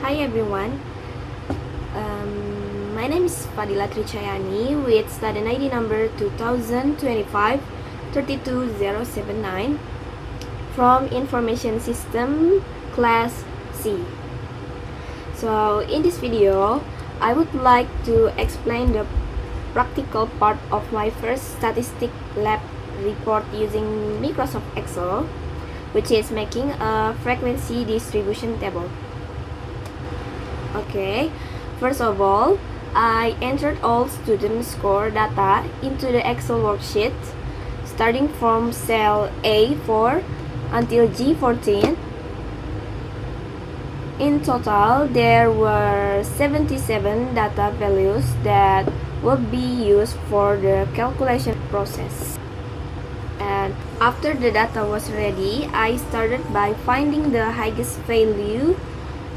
Hi everyone, my name is Fadila Trichayani with study ID number 2025-32079 from Information System Class C. So in this video, I would like to explain the practical part of my first statistic lab report using Microsoft Excel, which is making a frequency distribution table. Okay, first of all, I entered all student score data into the Excel worksheet, starting from cell A4 until G14. In total, there were 77 data values that would be used for the calculation process. And after the data was ready, I started by finding the highest value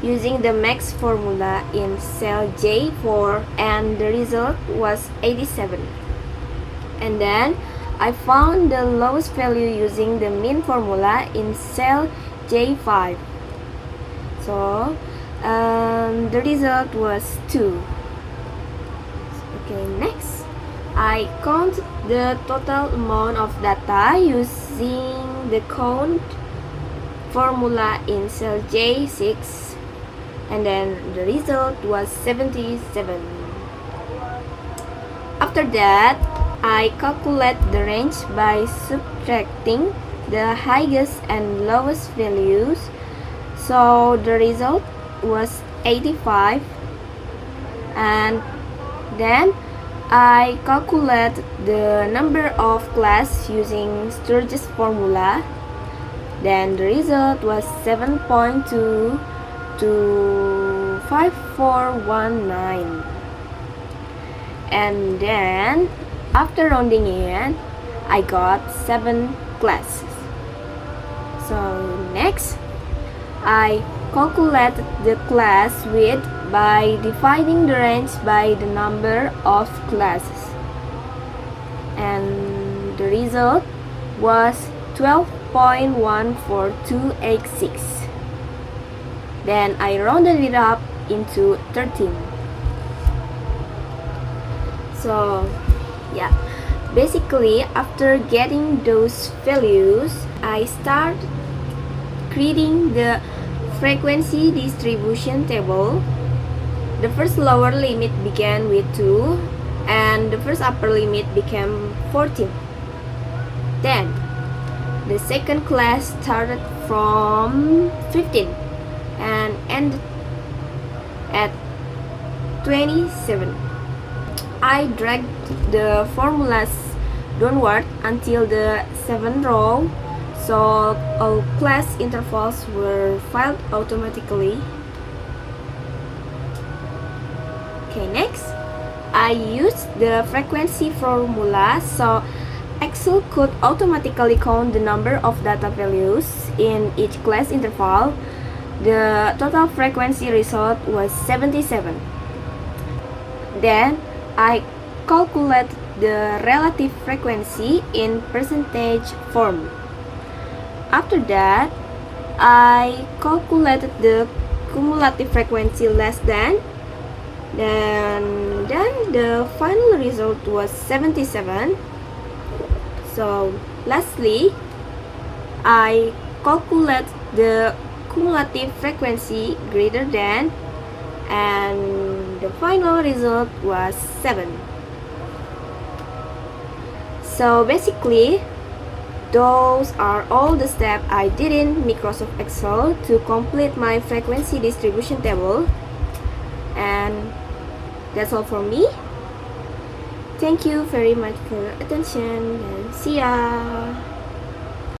using the max formula in cell J4, and the result was 87. And then I found the lowest value using the mean formula in cell J5. So the result was 2. Okay, next I count the total amount of data using the count formula in cell J6, and then the result was 77. After that, I calculate the range by subtracting the highest and lowest values. So the result was 85. And then I calculate the number of class using Sturge's formula. Then the result was 7.2 to 5419. And then after rounding in, I got 7 classes. So next, I calculate the class width by dividing the range by the number of classes, and the result was 12.14286. Then I rounded it up into 13. So yeah, basically after getting those values, I start creating the frequency distribution table. The first lower limit began with 2 and the first upper limit became 14. Then the second class started from 15 and ended at 27. I dragged the formulas downward until the 7th row, so all class intervals were filled automatically. Okay, next, I used the frequency formula so Excel could automatically count the number of data values in each class interval. The total frequency result was 77. Then I calculate the relative frequency in percentage form. After that, I calculated the cumulative frequency less than. Then the final result was 77. So lastly, I calculate the cumulative frequency greater than, and the final result was 7. So basically, those are all the steps I did in Microsoft Excel to complete my frequency distribution table. And that's all from me. Thank you very much for your attention, and see ya!